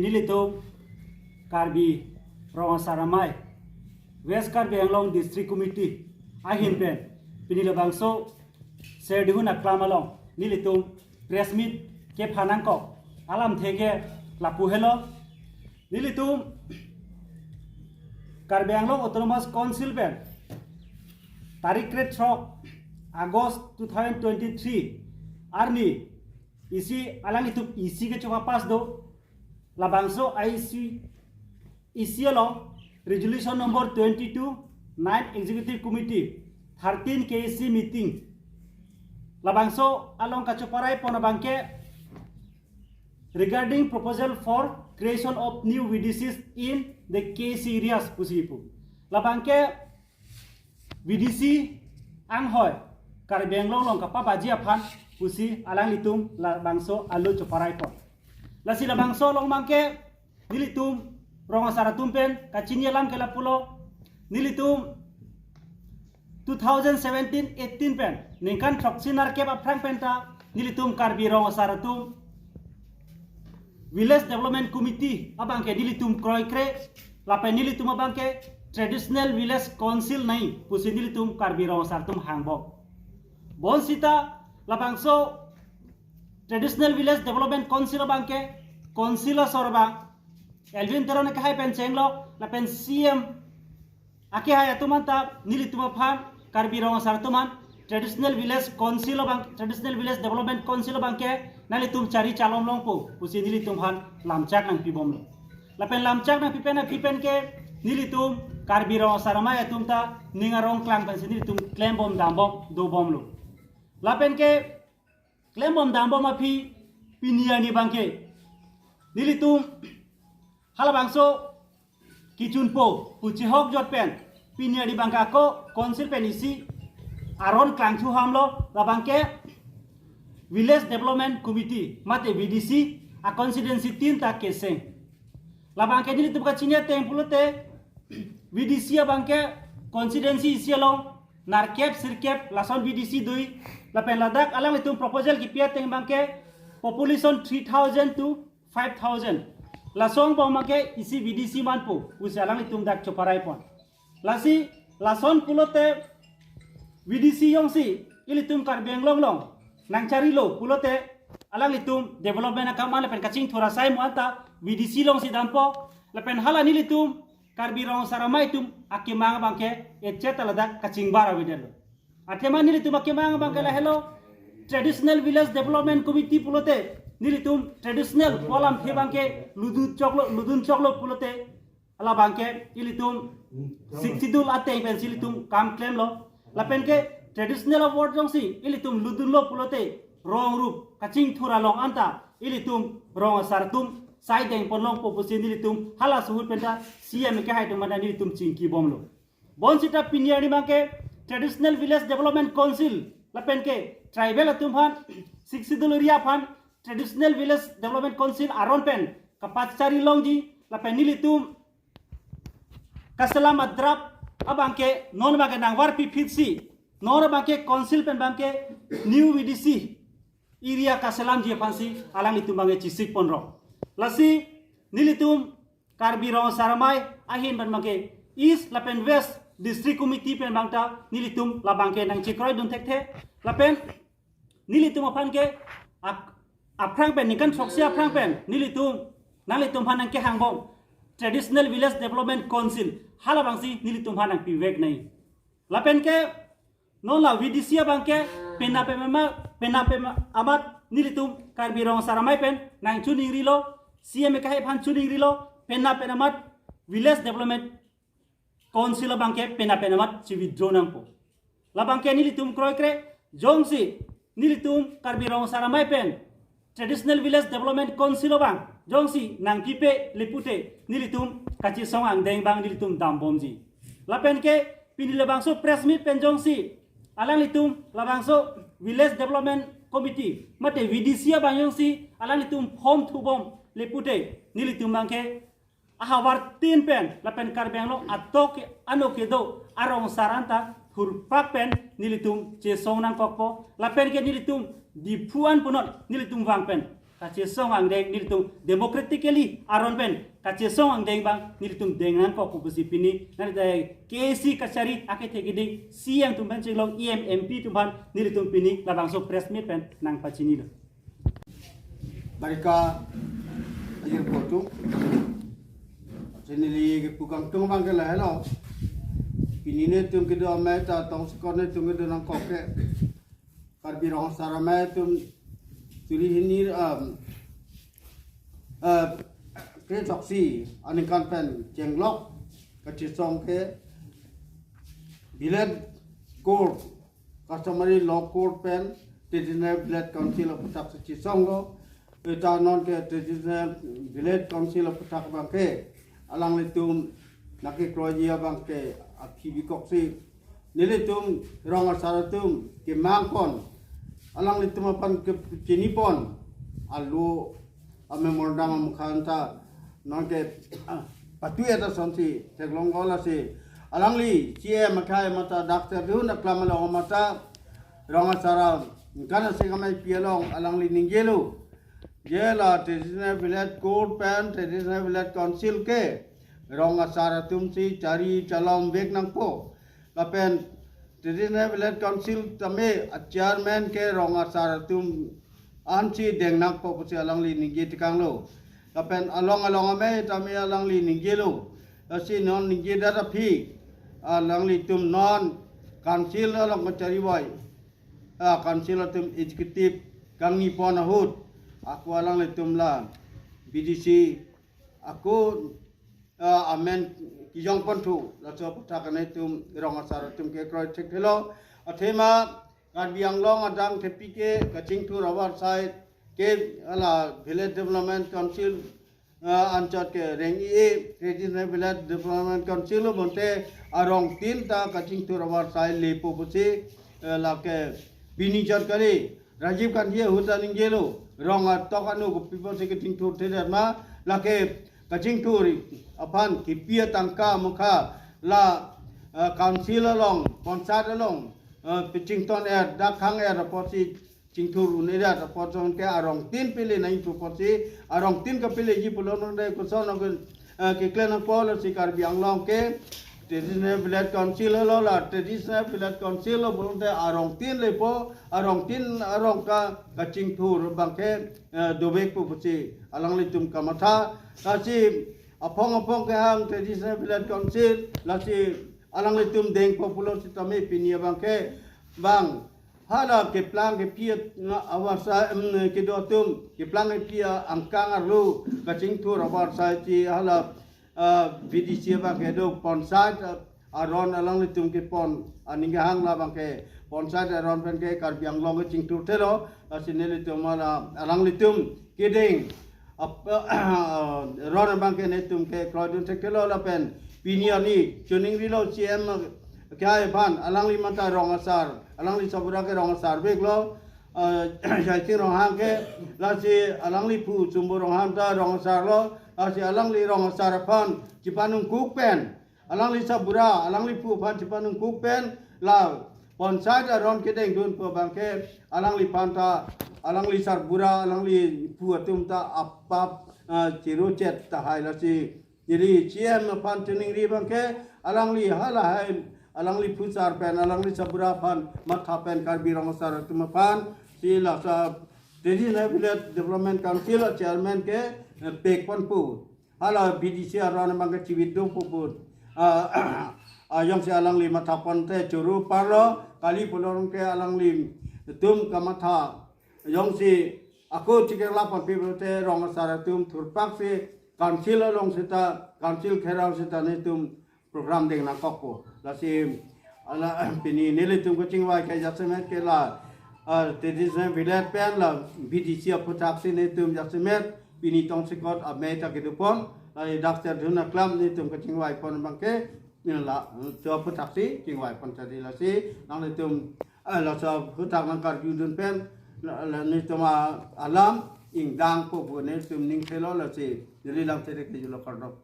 pinilitum Karbi Ronga Saramai West Karbi Anglong District Committee ahin pen pinilabangso serdihun aklamalong nilitum press meet ke phanangko alam thege lapu hello nilitum Karbi Anglong Autonomous Council pen tarik ret 3 August 2023 arni isi alang itu isi ke coba pas do labangso isi along resolution number 22 9 executive committee 13 KC meeting labangso along kacoparai ponabangke regarding proposal for creation of new VDCs in the KC areas pusipu labangke VDC anghoy Karbi Anglong long kapa baji aphan pusi alang litum la bangso alu coparai pon lasi la bangso long mangke nilitum ronga saratum pen kacini alam kela pulo nilitum 2017-18 pen ningkan troksinar kep aprang penta nilitum Karbi ronga saratum Village Development Committee abangke nilitum kroikre lapen nilitum abangke Traditional Village Council nai pusi nilitum Karbi ronga saratum hangbok bon sita labangso Traditional Village Development Council bangke council sorba Elvin terone kahai pen cenglo la pen CM ake hai atumanta nilituma phan Karbi ronga sartuman Traditional Village Council bang Traditional Village Development Council bangke nalitum cari calon longpo pusi nilitum phan lamchak nang pibom lo la pen lamchak nang pipen ke nilitum Karbi ronga saramai atumta ningarong klang pen nilitum claim bom dambom do bom lo lapen ke klembom dambo mapi piniani bangke nilitum hala bangso kichunpo puchi hok jot pen piniani bangka ko council pen isi aron klangchu hamlo labangke Village Development Committee mate VDC a constituency 3 ta keseng labangke nilitum ka chinia tempulute VDC abangke constituency isi long narkep sirkep lason VDC dui lapen ladak alang itu proposal ki pia teng bangke population 3000 to 5000 lasong bang make isi VDC manpu usi alang itu dak coparai pon lasi lason pulote VDC yongsi ilitum Karbi Anglong long nang cari lo pulote alang itu development akama lapen kacing thora sai muata VDC long si dampo lapen hala nilitum Karbi ronga saramai tum akimang bangke etc ladak kacing bara widelo atema nilitum akimang bangke la hello Traditional Village Development Committee pulote nilitum traditional polam phe bangke ludun choklo pulote ala bangke ilitum siksidul ate pen silitum kam claim lo la penke traditional award jongsi ilitum ludun lo pulote rong rup kacing thura long anta ilitum ronga sartum sai deng ponlong popusi nilitum hala suhut penta CM ke haitum mana nilitum cingki bomlo bon sita piniani bangke Traditional Village Development Council lapen ke tribal atum phan siksidul area phan Traditional Village Development Council aron pen kapachari longji lapen nilitum kasalam adrap abangke non bangke nangwar pipitsi non bangke council pen bangke new VDC area kasalam je pansi alang itu bangke cisik ponro lasi nilitum Karbi ronga saramai ahin ban bangke East lapen West District Committee pen bangta nilitum la bangke nang cikroi dun tekte lapen nilitum apan ke aprang pen nikan soksi aprang pen nilitum phanang ke hangbom Traditional Village Development Council hala bangsi nilitum phanang piwek nai lapen ke non la VDC bangke pena amat nilitum Karbi ronga saramai pen nang chuning rilo CM ka phan chuning rilo pena amat Village Development Council bangke pena amat ci withdraw nangpo la bangke nilitum kroikre jongsi nilitum Karbi ronga saramai pen Traditional Village Development Council bang jongsi nang pipe lepute nilitum kaci song ang deng bang nilitum dambomji lapen ke pinile bangso press meet pen jongsi alang litum labangso Village Development Committee mate VDC bang jongsi alang litum home to bom lepute nilitum bangke ahawar tin pen lapen Karbi Anglong atok anoke do arong saranta hurpak pen nilitum ce song nang kokpo lapen ke nilitum di puan punot nilitum wang pen kaci song ang deng nilitum democratically aron pen kaci song ang deng bang nilitum dengan kok kubusi pini nanti day KC kacari akit hegiding CM tumpan cinglong EMMP tumpan nilitum pini labang so press meet pen nang pacini do. Mereka ayer foto senili pukang tung bang kela hello pinine tum kedo ameta tong sekone tum kedo nang koke karbirong sarame tum turi hinir ke toksi anikan pen jenglok kachisong ke bilet court customary law court pen traditional bilet council of tak chisong lo eta non ke traditional bilet council of tak bangke alang litum nake krojia bangke akhibi koksi nilitum rong asaratum ke mangkon alang litum apan ke cinipon alu ame mordang mukhanta non ke patu eta sonsi teglonggola si alang li cie makai mata dokter du nak lamala mata rong asara kana se kamai pialong alang li ninggelu jela traditional village court pen traditional village council ke rong asara tumsi cari calon bek nang po lapen traditional village council tame chairman ke rong asara tum anci deng nang po pusi alang li ninggi tikang lo lapen along ame tame alang li ninggi lo asi non ninggi data pi alang li tum non council alang cari boy council tum executive kangi pon ahut aku alang li tum la BDC aku amen kijong pontu la so patakan tum rong asar tum ke kroi thek thelo athema kan biang long adang thepike kaching tu rawar side ke ala village development council anchot ke rengi e regional village development council bonte arong tin ta kaching tu rawar side lepo busi la ke bini jor kali Rajiv Gandhi hutaning gelo rong tokanu ko people se kaching tu theder ma la ke kaching turi apan kipia tangka mukha la council along ponsat along pichington air dakhang air posi chingthur unira poson ke arong tin pili nai tu posi arong tin ka pili ji pulon de ko son ke klen pol sikar biang long ke traditional village council lo la traditional village council lo bolonte arong tin lepo arong tin arong ka kachingthur bangke dobek pu posi alang litum kamatha kasi apong ke hang traditional village council lasi alang litum deng popular sitame pinia bangke bang hala ke plan ke pia awasa ke dotum ke plan ke pia angkang arlu kaching tur awasa ti hala BDC bangke do ponsat aron alang litum ke pon aninga hang la bangke ponsat aron pen ke karbiang long ke ching tur telo asineli tumala alang litum kedeng ron bangke netum ke kroidun tekelo la pen pinia ni chuning rilo CM kaya ban alang li mata rong asar alang li sabura ke rong asar bek lo jai rong hang ke la si alang li pu sumbu rong hang ta rong asar lo la si alang li rong asar pan cipanung kuk pen alang li sabura alang li pu pan cipanung kuk pen la ponsai ron kedeng dun po bangke alang li panta alang li sarbura alang li pu atum ta apap ciru cet ta hai la si jadi CM pan tuning ri bangke alang li hala hai alang li pu sar pen alang li sabura pan matha pen karbi rong sar tum pan si la sa traditional village development council chairman ke pek pon pu hala BDC ron bangke ciwid do pu yang si alang li matha pon te curu parlo kali pulorong ke alang li tum kamatha yang si aku cikir lapan people te rong sar tum turpak si council along sita council kherau sita ne tum program deng na kokko la si ala pini nele tum ko chingwa ke jasmet ke la traditional village pen la BDC aputak si ne tum jasmet pini tong sikot ameta ke dupon la doctor dhuna klam ne tum ko chingwa pon bangke la to aputak si chingwa pon tadi la si nang ne tum la sa putak nang kar yudun pen la ne tuma alam ing dang po ne tum ning thelo la si jadi lam tere ke julo kardok